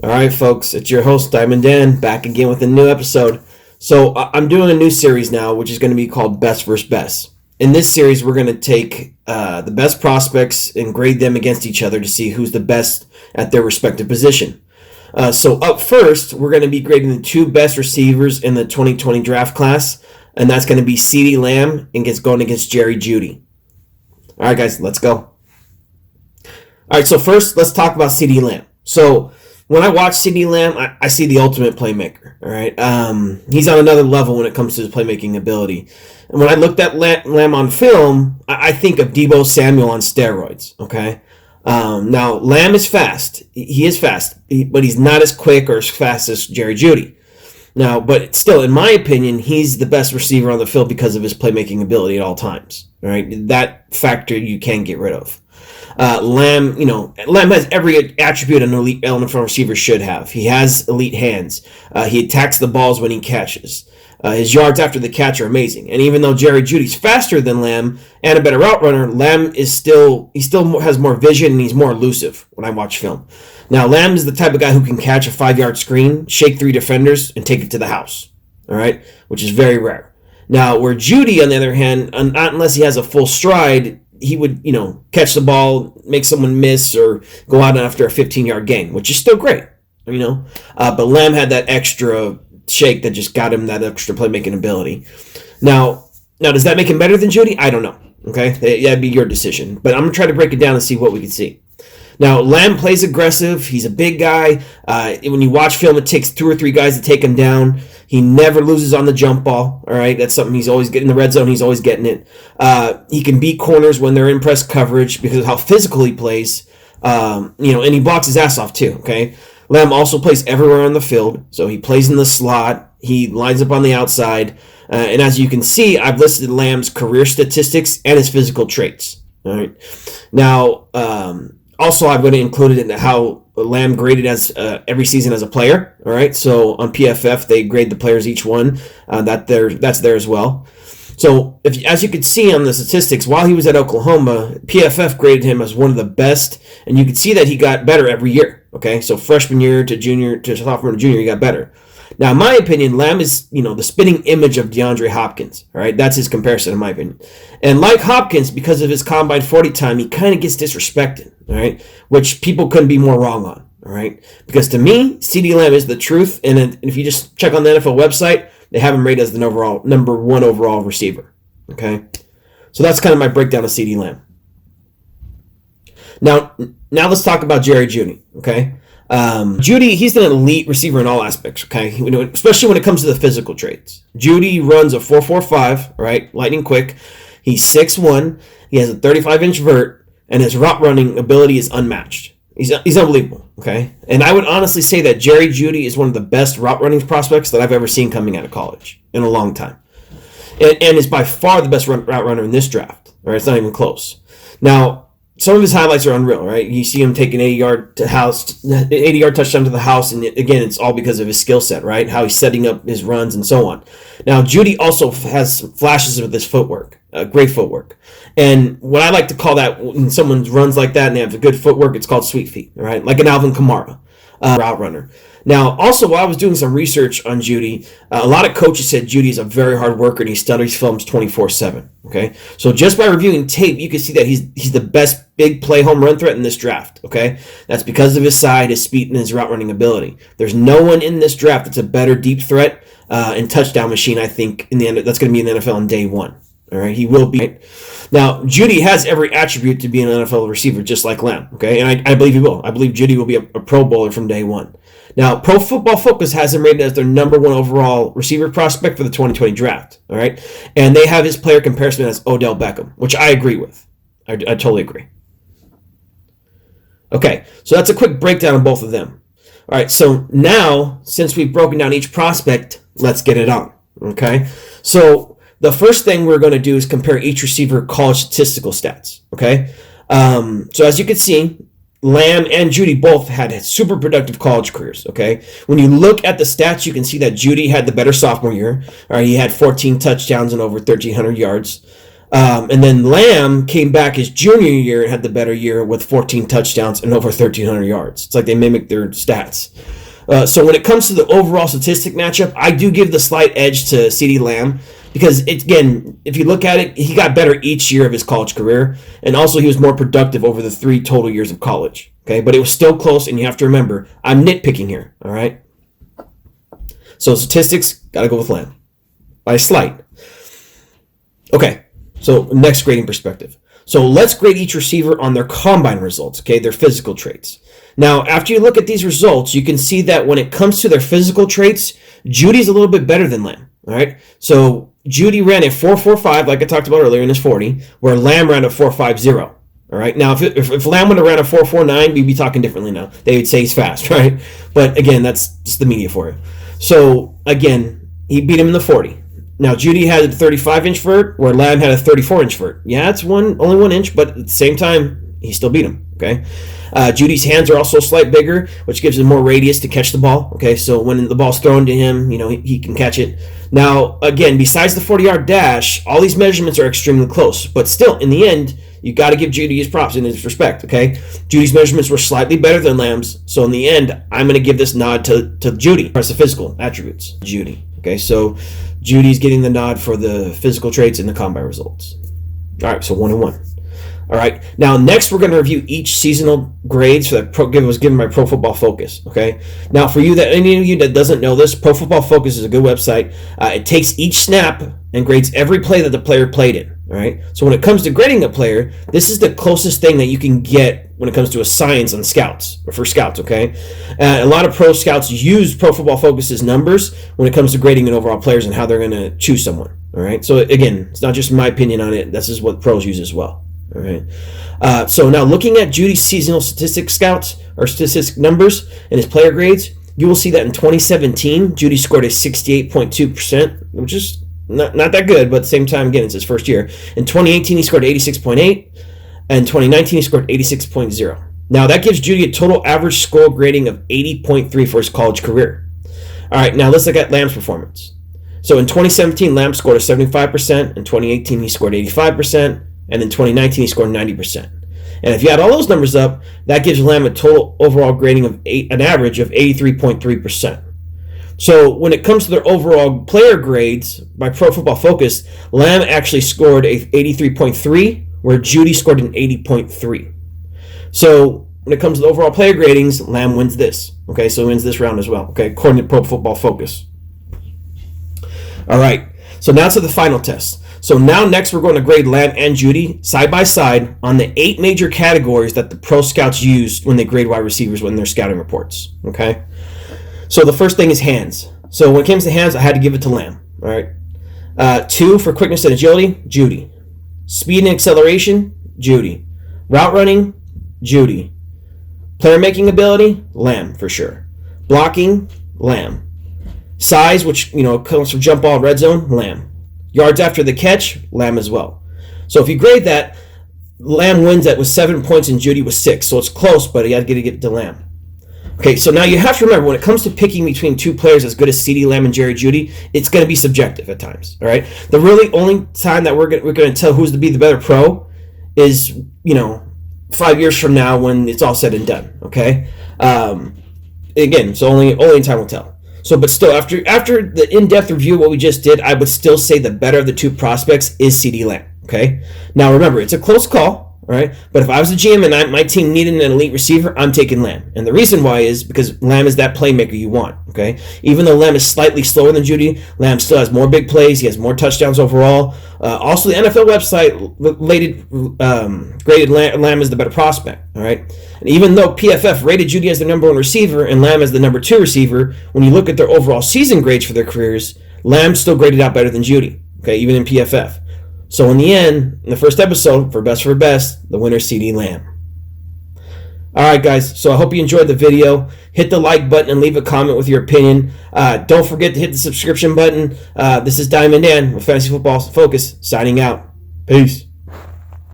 All right, folks, it's your host, Diamond Dan, back again with a new episode. So I'm doing a new series now, which is going to be called Best vs. Best. In this series, we're going to take the best prospects and grade them against each other to see who's the best at their respective position. So up first, we're going to be grading the two best receivers in the 2020 draft class, and that's going to be CeeDee Lamb and going against Jerry Jeudy. All right, guys, let's go. All right, so first, let's talk about CeeDee Lamb. So when I watch CeeDee Lamb, I see the ultimate playmaker. All right, he's on another level when it comes to his playmaking ability. And when I looked at Lamb on film, I think of Deebo Samuel on steroids. Okay, now Lamb is fast. He is fast, but he's not as quick or as fast as Jerry Jeudy. Now, but still, in my opinion, he's the best receiver on the field because of his playmaking ability at all times. All right, that factor you can't get rid of. Lamb has every attribute an elite NFL receiver should have. He has elite hands. He attacks the balls when he catches. His yards after the catch are amazing. And even though Jerry Jeudy's faster than Lamb and a better route runner, Lamb is still has more vision and he's more elusive when I watch film. Now, Lamb is the type of guy who can catch a 5-yard screen, shake 3 defenders, and take it to the house. All right, which is very rare. Now, where Jeudy, on the other hand, not unless he has a full stride, he would, catch the ball, make someone miss, or go out after a 15-yard gain, which is still great, But Lamb had that extra shake that just got him that extra playmaking ability. Now, does that make him better than Jeudy? I don't know. Okay, that'd be your decision. But I'm gonna try to break it down and see what we can see. Now, Lamb plays aggressive. He's a big guy. When you watch film, it takes 2 or 3 guys to take him down. He never loses on the jump ball. All right, that's something he's always getting in the red zone. He's always getting it. He can beat corners when they're in press coverage because of how physical he plays. And he blocks his ass off too. Okay, Lamb also plays everywhere on the field. So he plays in the slot. He lines up on the outside. And as you can see, I've listed Lamb's career statistics and his physical traits. All right, now. Also, I'm going to include it in how Lamb graded as every season as a player. All right, so on PFF they grade the players each one. That's there as well. So as you can see on the statistics, while he was at Oklahoma, PFF graded him as one of the best, and you can see that he got better every year. Okay, so freshman year to junior to sophomore to junior, he got better. Now, in my opinion, Lamb is, the spitting image of DeAndre Hopkins. All right, that's his comparison, in my opinion. And like Hopkins, because of his combine 40 time, he kind of gets disrespected. All right, which people couldn't be more wrong on. All right, because to me, CeeDee Lamb is the truth. And if you just check on the NFL website, they have him rated as the number 1 overall receiver. Okay, so that's kind of my breakdown of CeeDee Lamb. Now let's talk about Jerry Jeudy. Okay. Jeudy, he's an elite receiver in all aspects, okay? Especially when it comes to the physical traits. Jeudy runs a 4.45, right? Lightning quick. He's 6'1". He has a 35-inch vert, and his route running ability is unmatched. He's unbelievable, okay? And I would honestly say that Jerry Jeudy is one of the best route running prospects that I've ever seen coming out of college in a long time. And is by far the best route runner in this draft, right? It's not even close. Now, some of his highlights are unreal, right? You see him take an 80-yard touchdown to the house, and again, it's all because of his skill set, right? How he's setting up his runs and so on. Now, Jeudy also has flashes with his footwork, great footwork. And what I like to call that, when someone runs like that and they have good footwork, it's called sweet feet, right? Like an Alvin Kamara route runner. Now, also, while I was doing some research on Jeudy, a lot of coaches said Jeudy is a very hard worker and he studies films 24/7. Okay, so just by reviewing tape, you can see that he's the best big play home run threat in this draft. Okay, that's because of his size, his speed, and his route running ability. There's no one in this draft that's a better deep threat and touchdown machine. I think in the end, that's going to be in the NFL on day one. All right, he will be. Right? Now, Jeudy has every attribute to be an NFL receiver, just like Lamb. Okay, and I believe he will. I believe Jeudy will be a Pro Bowler from day one. Now, Pro Football Focus has him rated as their number 1 overall receiver prospect for the 2020 draft. All right, and they have his player comparison as Odell Beckham, which I agree with. I totally agree. Okay, so that's a quick breakdown of both of them. All right, so now, since we've broken down each prospect, let's get it on. Okay, so the first thing we're going to do is compare each receiver college statistical stats. Okay, so as you can see, Lamb and Jeudy both had super productive college careers, okay? When you look at the stats, you can see that Jeudy had the better sophomore year. All right, he had 14 touchdowns and over 1,300 yards. And then Lamb came back his junior year and had the better year with 14 touchdowns and over 1,300 yards. It's like they mimicked their stats. So when it comes to the overall statistic matchup, I do give the slight edge to CeeDee Lamb because, again, if you look at it, he got better each year of his college career, and also he was more productive over the 3 total years of college. Okay, but it was still close, and you have to remember, I'm nitpicking here, all right? So statistics, got to go with Lamb by slight. Okay, so next grading perspective. So let's grade each receiver on their combine results, okay, their physical traits. Now, after you look at these results, you can see that when it comes to their physical traits, Jeudy's a little bit better than Lamb, all right? So Jeudy ran a 4.45, like I talked about earlier in his 40, where Lamb ran a 4.50, all right? Now, if Lamb would have ran a 4.49, we'd be talking differently now. They would say he's fast, right? But again, that's just the media for you. So again, he beat him in the 40. Now, Jeudy had a 35-inch vert, where Lamb had a 34-inch vert. Yeah, it's only 1 inch, but at the same time, he still beat him, okay? Jeudy's hands are also slightly bigger, which gives him more radius to catch the ball, okay? So when the ball's thrown to him, he can catch it. Now, again, besides the 40-yard dash, all these measurements are extremely close. But still, in the end, you got to give Jeudy his props and his respect, okay? Jeudy's measurements were slightly better than Lamb's. So in the end, I'm going to give this nod to Jeudy. Press the physical attributes, Jeudy. Okay, so Jeudy's getting the nod for the physical traits and the combine results. All right, so 1-1. All right, now next we're going to review each seasonal grades for that was given by Pro Football Focus. Okay, now for any of you that doesn't know this, Pro Football Focus is a good website. It takes each snap and grades every play that the player played in. All right, so when it comes to grading a player, this is the closest thing that you can get when it comes to a science on scouts or for scouts. Okay, a lot of pro scouts use Pro Football Focus's numbers when it comes to grading and overall players and how they're going to choose someone. All right, so again, it's not just my opinion on it. This is what pros use as well. All right. So now looking at Jeudy's seasonal statistic scouts or statistic numbers and his player grades, you will see that in 2017, Jeudy scored a 68.2%, which is not that good, but at the same time, again, it's his first year. In 2018, he scored 86.8, and 2019, he scored 86.0. Now that gives Jeudy a total average score grading of 80.3 for his college career. All right, now let's look at Lamb's performance. So in 2017, Lamb scored a 75%. In 2018, he scored 85%. And in 2019, he scored 90%. And if you add all those numbers up, that gives Lamb a total overall grading of an average of 83.3%. So when it comes to their overall player grades by Pro Football Focus, Lamb actually scored a 83.3, where Jeudy scored an 80.3. So when it comes to the overall player gradings, Lamb wins this. Okay, so he wins this round as well. Okay, according to Pro Football Focus. All right, so now to the final test. So now next we're going to grade Lamb and Jeudy side by side on the 8 major categories that the pro scouts use when they grade wide receivers when they're scouting reports. Okay? So the first thing is hands. So when it comes to hands, I had to give it to Lamb. All right? 2 for quickness and agility, Jeudy. Speed and acceleration, Jeudy. Route running, Jeudy. Player making ability, Lamb for sure. Blocking, Lamb. Size, which comes from jump ball, red zone, Lamb. Yards after the catch, Lamb as well. So if you grade that, Lamb wins that with 7 points and Jeudy was 6. So it's close, but you got to get to Lamb. Okay, so now you have to remember, when it comes to picking between 2 players as good as CeeDee Lamb and Jerry Jeudy, it's going to be subjective at times. All right, the really only time that we're going to tell who's to be the better pro is 5 years from now when it's all said and done. Okay, again, so only time will tell. So, but still, after the in-depth review of what we just did, I would still say the better of the 2 prospects is CeeDee Lamb. Okay. Now, remember, it's a close call. All right. But if I was a GM and my team needed an elite receiver, I'm taking Lamb. And the reason why is because Lamb is that playmaker you want. Okay. Even though Lamb is slightly slower than Jeudy, Lamb still has more big plays. He has more touchdowns overall. Also, the NFL website graded Lamb as the better prospect. All right. And even though PFF rated Jeudy as the number 1 receiver and Lamb as the number 2 receiver, when you look at their overall season grades for their careers, Lamb still graded out better than Jeudy. Okay, even in PFF. So in the end, in the first episode, for best, the winner is CeeDee Lamb. All right, guys, so I hope you enjoyed the video. Hit the like button and leave a comment with your opinion. Don't forget to hit the subscription button. This is Diamond Dan with Fantasy Football Focus, signing out. Peace.